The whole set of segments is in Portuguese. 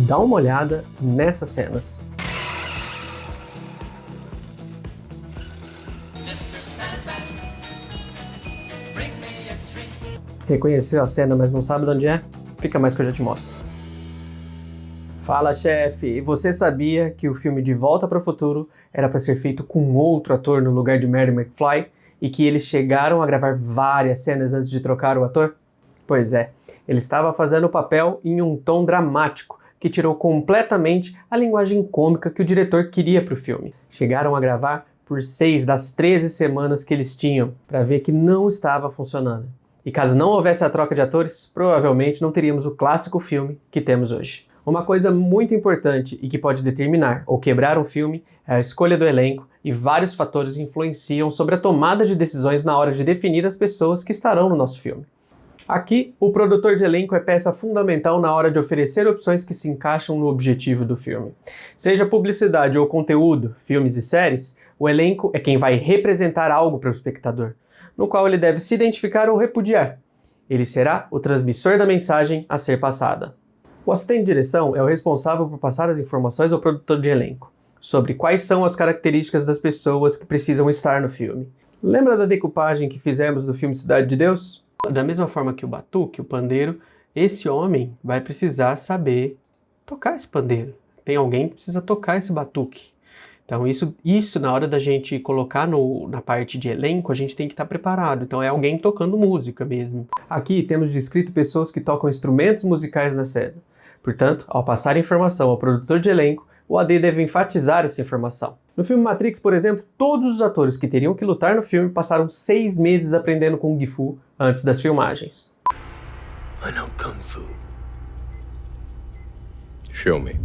Dá uma olhada nessas cenas. Reconheceu a cena, mas não sabe de onde é? Fica mais que eu já te mostro. Fala, chefe! Você sabia que o filme De Volta para o Futuro era para ser feito com outro ator no lugar de Marty McFly e que eles chegaram a gravar várias cenas antes de trocar o ator? Pois é, ele estava fazendo o papel em um tom dramático que tirou completamente a linguagem cômica que o diretor queria para o filme. Chegaram a gravar por 6 das 13 semanas que eles tinham para ver que não estava funcionando. E caso não houvesse a troca de atores, provavelmente não teríamos o clássico filme que temos hoje. Uma coisa muito importante e que pode determinar ou quebrar um filme é a escolha do elenco, e vários fatores influenciam sobre a tomada de decisões na hora de definir as pessoas que estarão no nosso filme. Aqui, o produtor de elenco é peça fundamental na hora de oferecer opções que se encaixam no objetivo do filme. Seja publicidade ou conteúdo, filmes e séries, o elenco é quem vai representar algo para o espectador, no qual ele deve se identificar ou repudiar. Ele será o transmissor da mensagem a ser passada. O assistente de direção é o responsável por passar as informações ao produtor de elenco sobre quais são as características das pessoas que precisam estar no filme. Lembra da decupagem que fizemos do filme Cidade de Deus? Da mesma forma que o batuque, o pandeiro, esse homem vai precisar saber tocar esse pandeiro. Tem alguém que precisa tocar esse batuque. Então isso na hora da gente colocar na parte de elenco, a gente tem que estar preparado. Então é alguém tocando música mesmo. Aqui temos descrito pessoas que tocam instrumentos musicais na cena. Portanto, ao passar informação ao produtor de elenco, o AD deve enfatizar essa informação. No filme Matrix, por exemplo, todos os atores que teriam que lutar no filme passaram 6 meses aprendendo Kung Fu antes das filmagens. I know Kung Fu. Show me.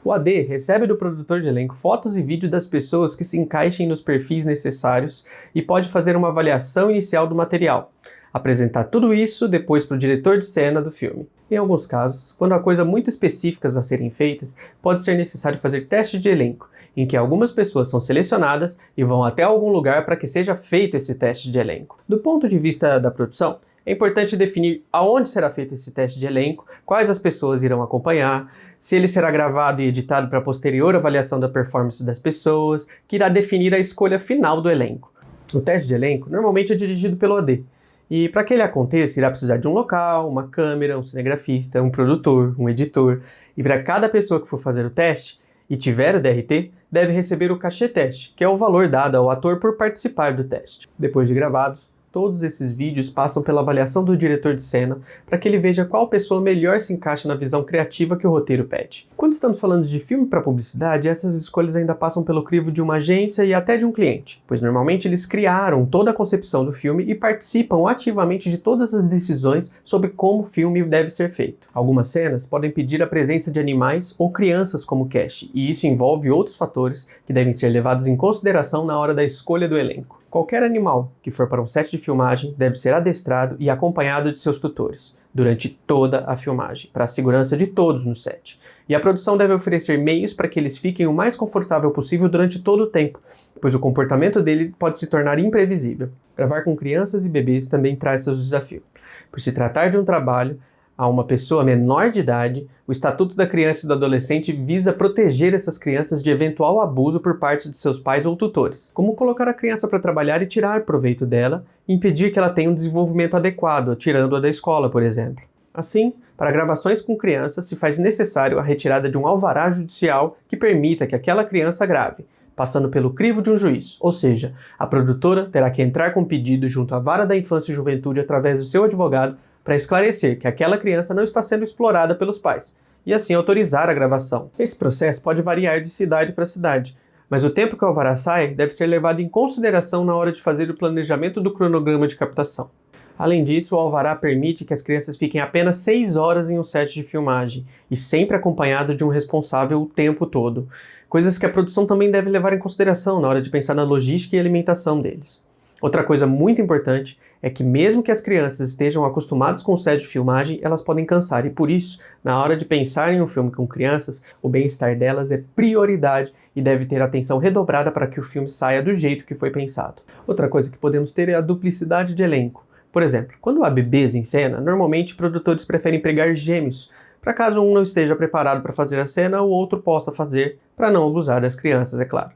O AD recebe do produtor de elenco fotos e vídeos das pessoas que se encaixem nos perfis necessários e pode fazer uma avaliação inicial do material. Apresentar tudo isso depois para o diretor de cena do filme. Em alguns casos, quando há coisas muito específicas a serem feitas, pode ser necessário fazer teste de elenco, em que algumas pessoas são selecionadas e vão até algum lugar para que seja feito esse teste de elenco. Do ponto de vista da produção, é importante definir aonde será feito esse teste de elenco, quais as pessoas irão acompanhar, se ele será gravado e editado para posterior avaliação da performance das pessoas, que irá definir a escolha final do elenco. O teste de elenco normalmente é dirigido pelo AD, e para que ele aconteça, irá precisar de um local, uma câmera, um cinegrafista, um produtor, um editor, e para cada pessoa que for fazer o teste e tiver o DRT, deve receber o cachê teste, que é o valor dado ao ator por participar do teste. Depois de gravados, todos esses vídeos passam pela avaliação do diretor de cena para que ele veja qual pessoa melhor se encaixa na visão criativa que o roteiro pede. Quando estamos falando de filme para publicidade, essas escolhas ainda passam pelo crivo de uma agência e até de um cliente, pois normalmente eles criaram toda a concepção do filme e participam ativamente de todas as decisões sobre como o filme deve ser feito. Algumas cenas podem pedir a presença de animais ou crianças como cast, e isso envolve outros fatores que devem ser levados em consideração na hora da escolha do elenco. Qualquer animal que for para um set de filmagem deve ser adestrado e acompanhado de seus tutores durante toda a filmagem, para a segurança de todos no set. E a produção deve oferecer meios para que eles fiquem o mais confortável possível durante todo o tempo, pois o comportamento dele pode se tornar imprevisível. Gravar com crianças e bebês também traz seus desafios. Por se tratar de um trabalho a uma pessoa menor de idade, o Estatuto da Criança e do Adolescente visa proteger essas crianças de eventual abuso por parte de seus pais ou tutores, como colocar a criança para trabalhar e tirar proveito dela, e impedir que ela tenha um desenvolvimento adequado, tirando-a da escola, por exemplo. Assim, para gravações com crianças, se faz necessário a retirada de um alvará judicial que permita que aquela criança grave, passando pelo crivo de um juiz, ou seja, a produtora terá que entrar com pedido junto à Vara da Infância e Juventude através do seu advogado para esclarecer que aquela criança não está sendo explorada pelos pais, e assim autorizar a gravação. Esse processo pode variar de cidade para cidade, mas o tempo que o alvará sai deve ser levado em consideração na hora de fazer o planejamento do cronograma de captação. Além disso, o alvará permite que as crianças fiquem apenas 6 horas em um set de filmagem, e sempre acompanhado de um responsável o tempo todo, coisas que a produção também deve levar em consideração na hora de pensar na logística e alimentação deles. Outra coisa muito importante é que mesmo que as crianças estejam acostumadas com o set de filmagem, elas podem cansar, e por isso, na hora de pensar em um filme com crianças, o bem-estar delas é prioridade e deve ter atenção redobrada para que o filme saia do jeito que foi pensado. Outra coisa que podemos ter é a duplicidade de elenco. Por exemplo, quando há bebês em cena, normalmente produtores preferem empregar gêmeos, para caso um não esteja preparado para fazer a cena, o outro possa fazer, para não abusar das crianças, é claro.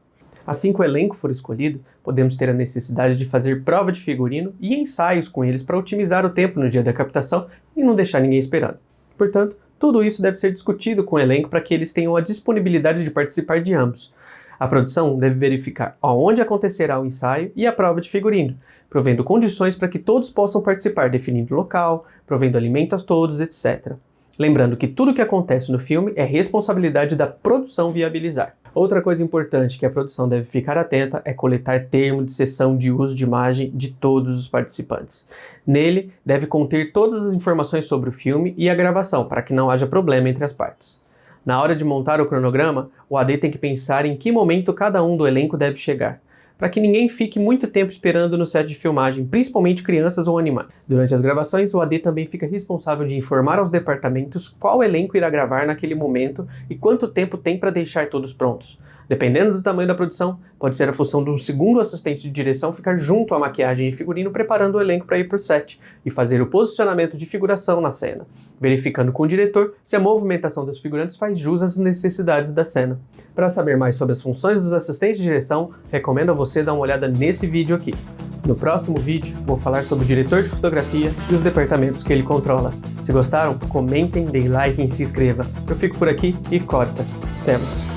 Assim que o elenco for escolhido, podemos ter a necessidade de fazer prova de figurino e ensaios com eles para otimizar o tempo no dia da captação e não deixar ninguém esperando. Portanto, tudo isso deve ser discutido com o elenco para que eles tenham a disponibilidade de participar de ambos. A produção deve verificar aonde acontecerá o ensaio e a prova de figurino, provendo condições para que todos possam participar, definindo o local, provendo alimento a todos, etc. Lembrando que tudo o que acontece no filme é responsabilidade da produção viabilizar. Outra coisa importante que a produção deve ficar atenta é coletar termo de cessão de uso de imagem de todos os participantes. Nele, deve conter todas as informações sobre o filme e a gravação, para que não haja problema entre as partes. Na hora de montar o cronograma, o AD tem que pensar em que momento cada um do elenco deve chegar, para que ninguém fique muito tempo esperando no set de filmagem, principalmente crianças ou animais. Durante as gravações, o AD também fica responsável de informar aos departamentos qual elenco irá gravar naquele momento e quanto tempo tem para deixar todos prontos. Dependendo do tamanho da produção, pode ser a função de um segundo assistente de direção ficar junto à maquiagem e figurino preparando o elenco para ir para o set e fazer o posicionamento de figuração na cena, verificando com o diretor se a movimentação dos figurantes faz jus às necessidades da cena. Para saber mais sobre as funções dos assistentes de direção, recomendo a você dar uma olhada nesse vídeo aqui. No próximo vídeo, vou falar sobre o diretor de fotografia e os departamentos que ele controla. Se gostaram, comentem, deem like e se inscreva. Eu fico por aqui e corta. Temos.